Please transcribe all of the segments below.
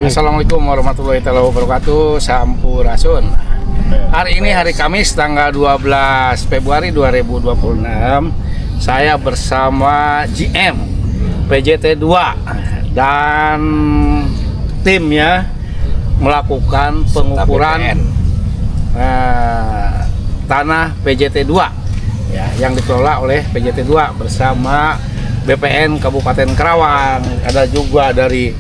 Assalamualaikum warahmatullahi wabarakatuh. Sampurasun. Hari ini hari Kamis tanggal 12 Februari 2026. Saya bersama GM PJT 2 dan timnya melakukan pengukuran tanah PJT 2 ya, yang dikelola oleh PJT 2 bersama BPN Kabupaten Karawang. Ada juga dari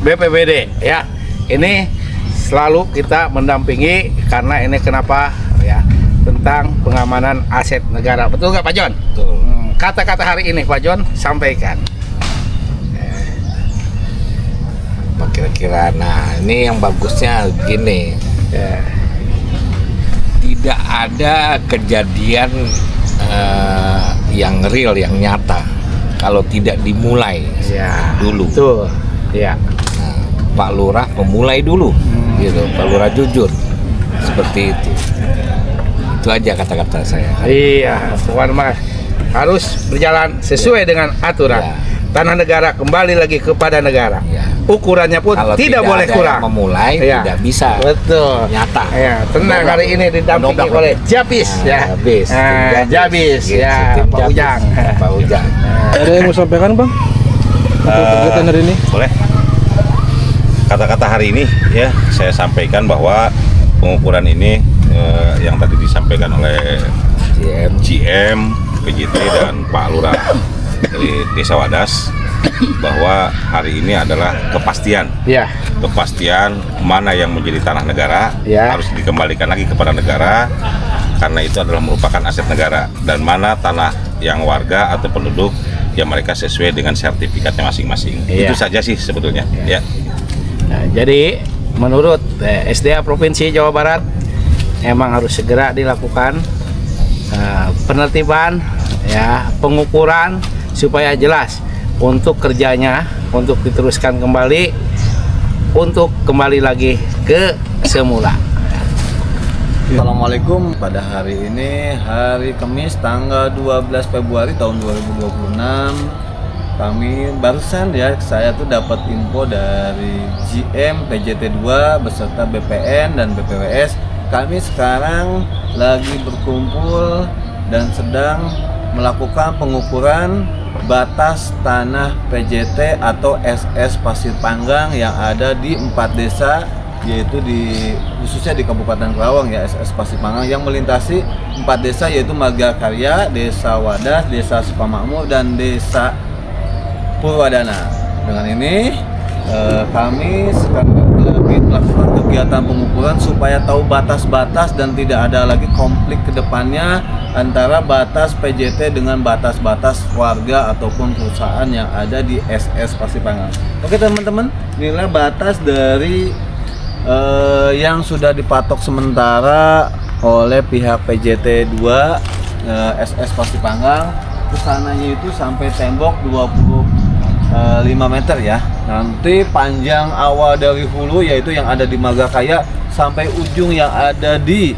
BPBD ya. Ini selalu kita mendampingi karena ini kenapa ya, tentang pengamanan aset negara. Betul nggak Pak Jon? Betul. Kata-kata hari ini Pak Jon sampaikan. Kira-kira, nah ini yang bagusnya gini ya. Tidak ada kejadian yang real, yang nyata kalau tidak dimulai Ya, dulu. Betul. Ya. Nah, Pak Lurah memulai dulu, gitu. Pak Lurah jujur seperti itu. Itu aja kata-kata saya. Iya, Tuan Mas harus berjalan sesuai dengan aturan. Ya. Tanah negara kembali lagi kepada negara. Ya. Ukurannya pun Kalau tidak boleh ada kurang. yang memulai, Ya. tidak bisa. Betul. Nyata. Ya, tenang, hari ini didampingi Menobrak. oleh Jabis ya. Jabis. Jabis Gitu, ya, tim Pak Jabis. Ujang. Pak Ujang. Ada yang mau sampaikan Bang? Untuk kegiatan hari ini? Boleh. Kata-kata hari ini ya, saya sampaikan bahwa pengukuran ini yang tadi disampaikan oleh GM, PJT dan Pak Lurah dari Desa Wadas, bahwa hari ini adalah kepastian Ya. Mana yang menjadi tanah negara Ya. harus dikembalikan lagi kepada negara, karena itu adalah merupakan aset negara, dan mana tanah yang warga atau penduduk yang mereka sesuai dengan sertifikatnya masing-masing. Ya. Itu saja sih sebetulnya ya. Nah, jadi menurut SDA Provinsi Jawa Barat emang harus segera dilakukan penertiban ya, pengukuran supaya jelas untuk kerjanya, untuk diteruskan kembali, untuk kembali lagi ke semula. Assalamualaikum. Pada hari ini hari Kamis tanggal 12 Februari tahun 2026, kami barusan ya, saya tuh dapat info dari GM PJT 2 beserta BPN dan BPWS. Kami sekarang lagi berkumpul dan sedang melakukan pengukuran batas tanah PJT atau SS Pasir Panggang yang ada di 4 desa, yaitu khususnya di Kabupaten Karawang ya, SS Pasir Panggang yang melintasi 4 desa, yaitu Marga Karya, Desa Wadas, Desa Sukamakmur, dan Desa Purwadana. Dengan ini kami sekarang lagi melakukan kegiatan pengukuran supaya tahu batas-batas dan tidak ada lagi konflik ke depannya antara batas PJT dengan batas-batas warga ataupun perusahaan yang ada di SS Pasir Panggang. Oke teman-teman, inilah batas dari yang sudah dipatok sementara oleh pihak PJT 2 SS Pasir Panggang. Kesananya itu sampai tembok 25 meter ya. Nanti panjang awal dari hulu, yaitu yang ada di Magakaya, sampai ujung yang ada di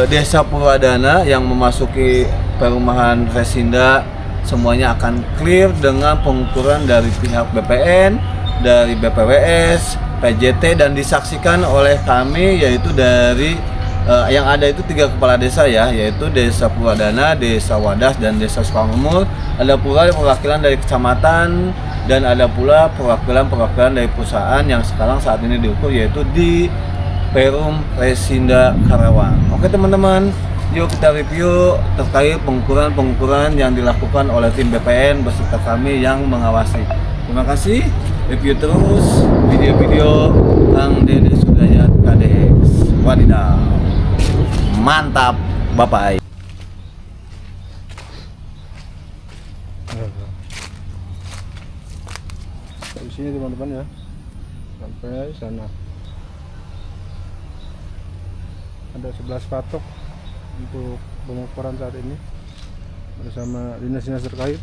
Desa Purwadana yang memasuki perumahan Resinda, semuanya akan clear dengan pengukuran dari pihak BPN, dari BPWS, PJT, dan disaksikan oleh kami, yaitu dari yang ada itu 3 kepala desa ya, yaitu Desa Purwadana, Desa Wadas, dan Desa Sukamakmur. Ada pula perwakilan dari kecamatan dan ada pula perwakilan dari perusahaan yang sekarang saat ini diukur, yaitu di Perum Resinda Karawang. Oke teman-teman, yuk kita review terkait pengukuran yang dilakukan oleh tim BPN beserta kami yang mengawasi. Terima kasih. Review terus video-video Kang Dede Sudayat KDX. Wadidaw. Mantap, Bapak. Di sini teman-teman ya, sampai sana ada 11 patok untuk pengukuran saat ini bersama dinas-dinas terkait.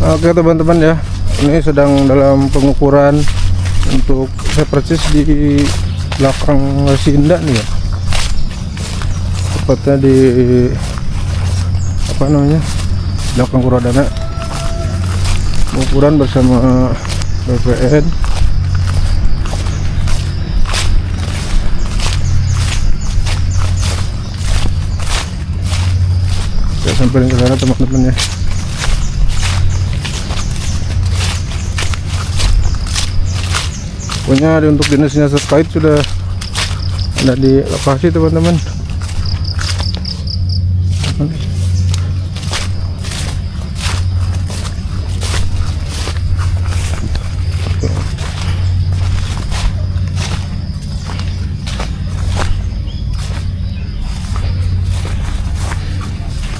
Oke teman-teman ya, Ini sedang dalam pengukuran untuk saya persis di belakang Sinda nih ya, tepatnya di apa namanya, belakang Purwadana. Pengukuran bersama BPN. Saya samperin ke sana teman-teman ya. Pokoknya untuk dinasnya terkait sudah ada di lokasi teman-teman.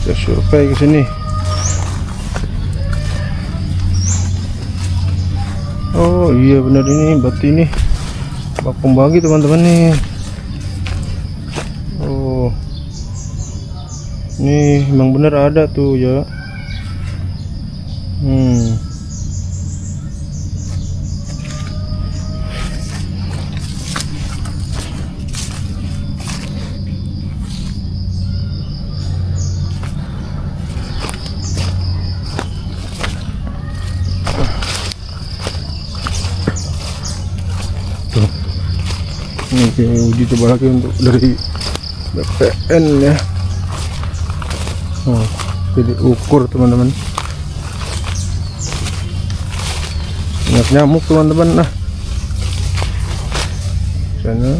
Saya survei ke sini. Oh iya benar, ini berarti ini bak pembagi teman-teman nih. Oh ini emang bener ada tuh ya. Ini kita uji coba lagi untuk dari BPN ya. Jadi ukur teman-teman. Banyak nyamuk teman-teman. Nah, sana.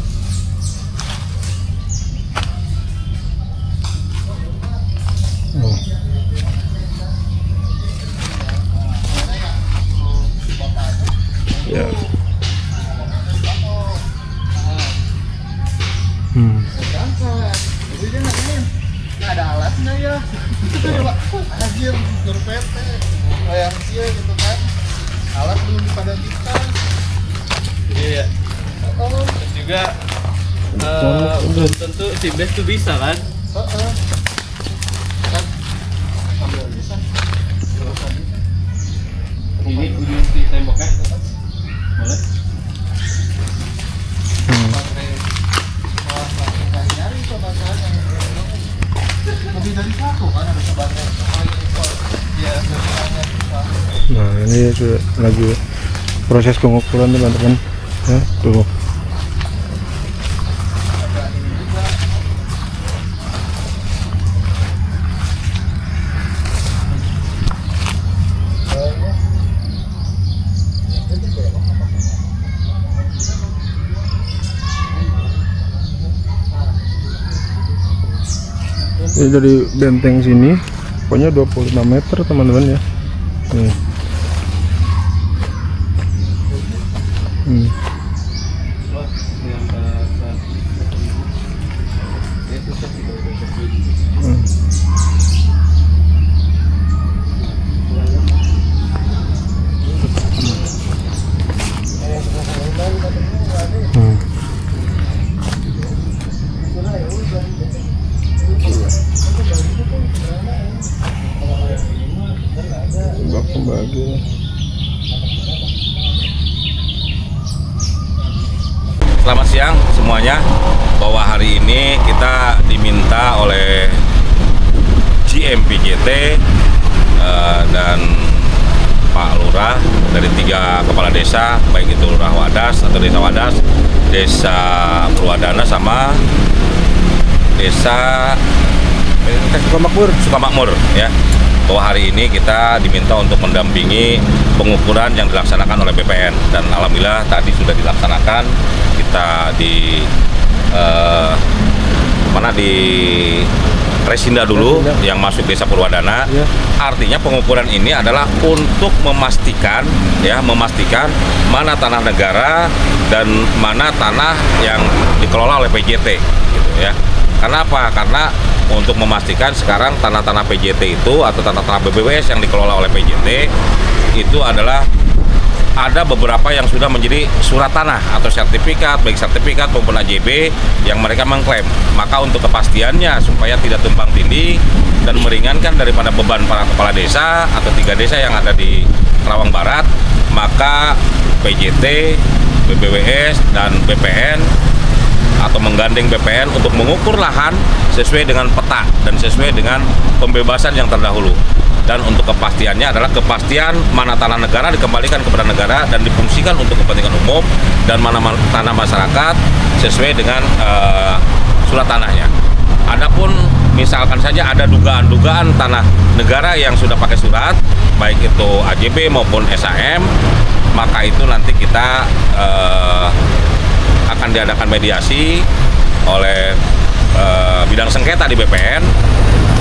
Ya. Ada alatnya ya. Anjir, gur PT. Kayak dia gitu kan. Alat belum pada kita. Iya. Terus juga belum tentu si best tuh bisa kan? Ini ujung si temboknya. Boleh? Lebih dari satu kan ada sebagai Nah ini sudah lagi proses pengukuran teman-teman ya, tuh. Ini dari benteng sini pokoknya 25 meter teman-teman ya. Nih. Bak pembagi. Selamat siang semuanya, bahwa hari ini kita diminta oleh GMPJT dan Pak Lurah dari 3 kepala desa, baik itu Lurah Wadas atau Desa Wadas, Desa Purwadana sama Desa Sukamakmur ya, bahwa hari ini kita diminta untuk mendampingi pengukuran yang dilaksanakan oleh BPN, dan alhamdulillah tadi sudah dilaksanakan. Kita di di Resinda dulu yang masuk Desa Purwadana. Artinya pengukuran ini adalah untuk memastikan mana tanah negara dan mana tanah yang dikelola oleh PJT gitu ya. Karena apa? Karena untuk memastikan sekarang tanah-tanah PJT itu atau tanah-tanah BBWS yang dikelola oleh PJT itu adalah ada beberapa yang sudah menjadi surat tanah atau sertifikat, baik sertifikat maupun AJB yang mereka mengklaim. Maka untuk kepastiannya supaya tidak tumpang tindih dan meringankan daripada beban para kepala desa atau 3 desa yang ada di Kerawang Barat, maka PJT, BPWS, dan BPN atau menggandeng BPN untuk mengukur lahan sesuai dengan peta dan sesuai dengan pembebasan yang terdahulu. Dan untuk kepastiannya adalah kepastian mana tanah negara dikembalikan kepada negara dan difungsikan untuk kepentingan umum, dan mana tanah masyarakat sesuai dengan surat tanahnya. Adapun misalkan saja ada dugaan-dugaan tanah negara yang sudah pakai surat, baik itu AJB maupun SAM, maka itu nanti kita akan diadakan mediasi oleh bidang sengketa di BPN.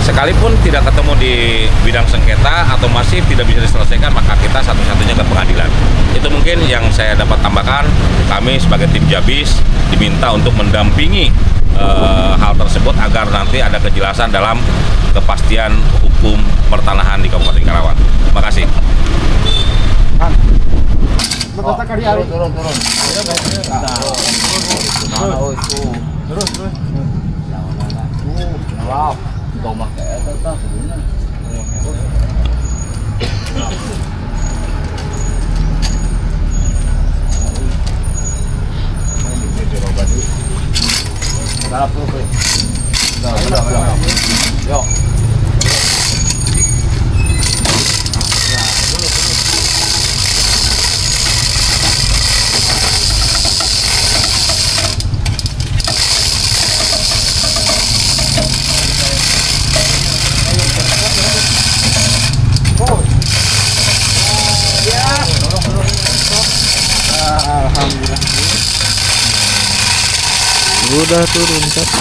Sekalipun tidak ketemu di bidang sengketa atau masih tidak bisa diselesaikan, maka kita satu-satunya ke pengadilan. Itu mungkin yang saya dapat tambahkan. Kami sebagai tim Jabis diminta untuk mendampingi hal tersebut agar nanti ada kejelasan dalam kepastian hukum pertanahan di Kabupaten Karawang. Terima kasih. Udah turun satu.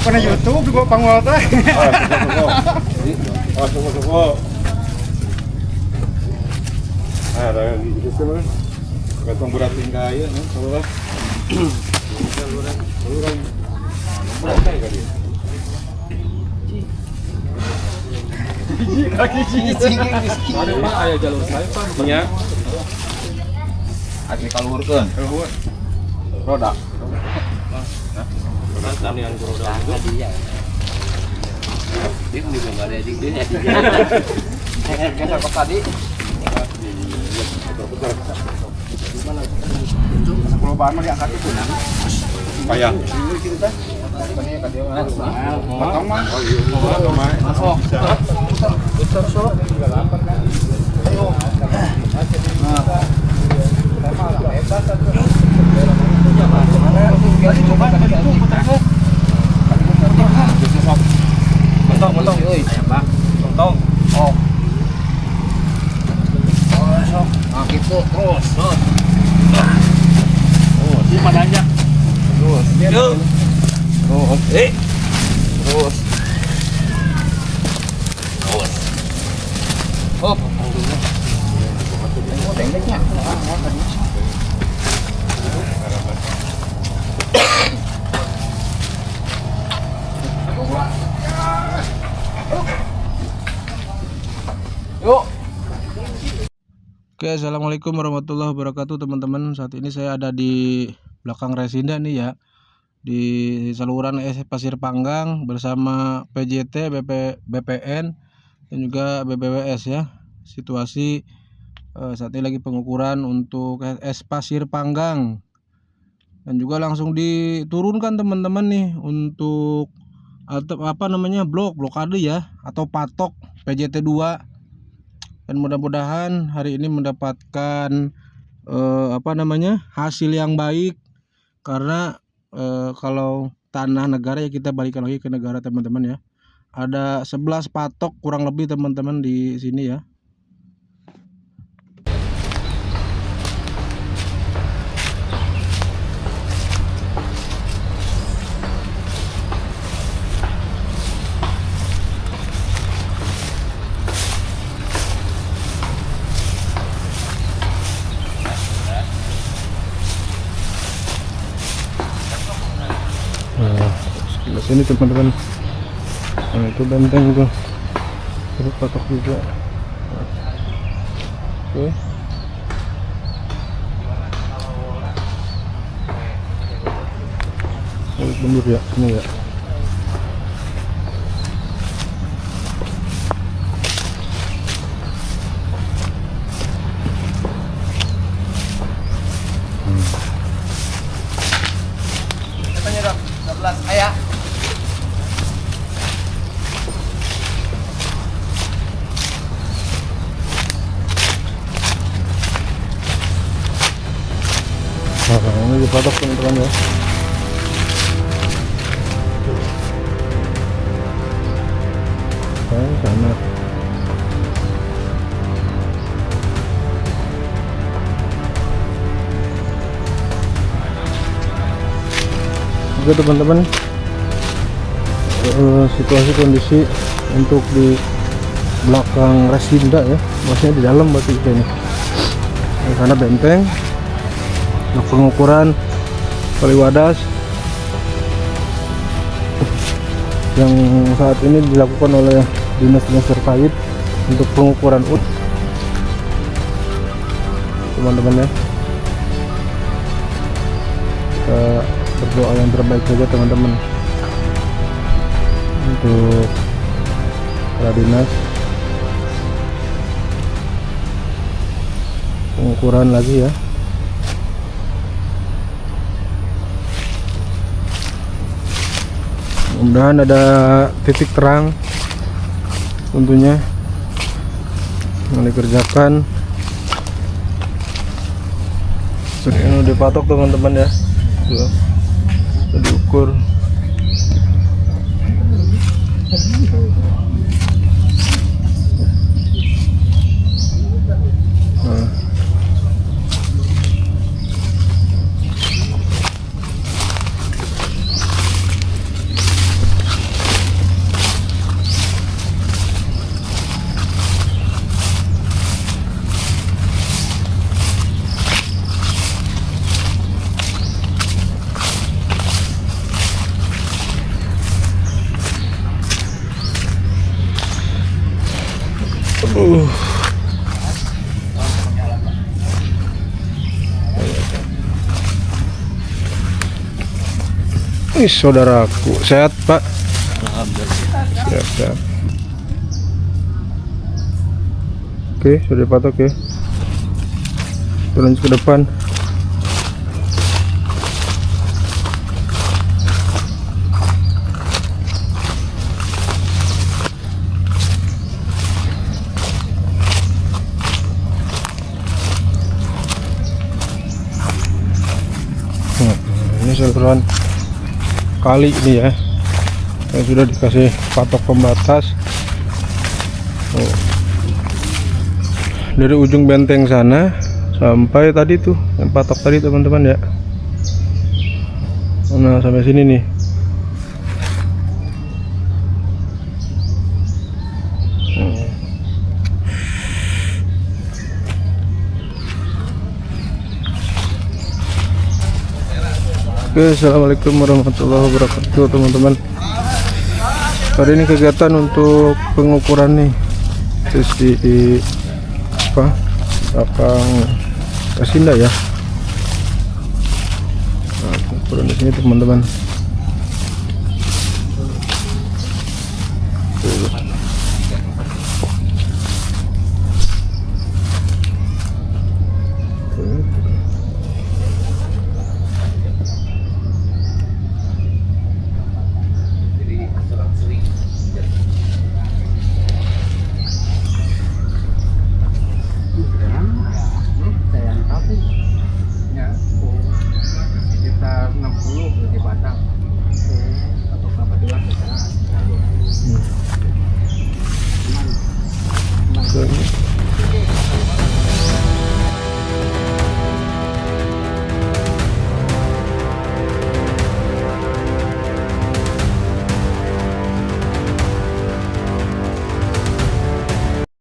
Pernah YouTube juga panggul teh. Suko. Ada gitu sih. Katong berat tinggal ya, saudara. Ada jalur saya Pak. Iya. Asli kaluhurkeun. Roda. Kalau bahan mah diangkat itu nang. Payah. Potong mah. Masuk. Putar sok. Ayo. Mentong euy. Mentong. Oh. Nah, gitu terus. Oh, di mananya? Terus. Terus. Terus. Terus. Hop. Tengkeknya. Yuk. Oke, assalamualaikum warahmatullahi wabarakatuh teman-teman. Saat ini saya ada di belakang Resinda nih ya, di saluran Pasir Panggang bersama PJT, BPN dan juga BPWS ya. Situasi saat ini lagi pengukuran untuk Pasir Panggang, dan juga langsung diturunkan teman-teman nih untuk blokade ya, atau patok PJT 2. Dan mudah-mudahan hari ini mendapatkan hasil yang baik, karena kalau tanah negara ya kita balikan lagi ke negara teman-teman ya. Ada 11 patok kurang lebih teman-teman di sini ya. sini teman-teman. Nah itu benteng tuh, terus patok juga. Oke. Mundur ya, ini ya. Nah, ini dipatok teman-teman ya. Sana. Oke teman-teman, situasi kondisi untuk di belakang Resinda ya, maksudnya di dalam batu kita ini. Di sana benteng, untuk pengukuran kali wadas yang saat ini dilakukan oleh dinas-dinas terkait untuk pengukuran teman-teman ya. Kita berdoa yang terbaik saja teman-teman untuk para dinas pengukuran lagi ya. Mudah-mudahan ada titik terang tentunya yang dikerjakan. Ini udah dipatok teman-teman ya, tuh, udah diukur. Nah. Saudaraku, sehat Pak? Siap. Oke, sudah dipatok ya. Turun ke depan. Nah, ini saluran kali ini ya, yang sudah dikasih patok pembatas. Dari ujung benteng sana sampai tadi tuh yang patok tadi teman-teman ya. Nah sampai sini nih. Oke, assalamualaikum warahmatullahi wabarakatuh teman-teman. Hari ini kegiatan untuk pengukuran nih, terus di belakang Resinda ya. Nah, pengukuran di sini teman-teman.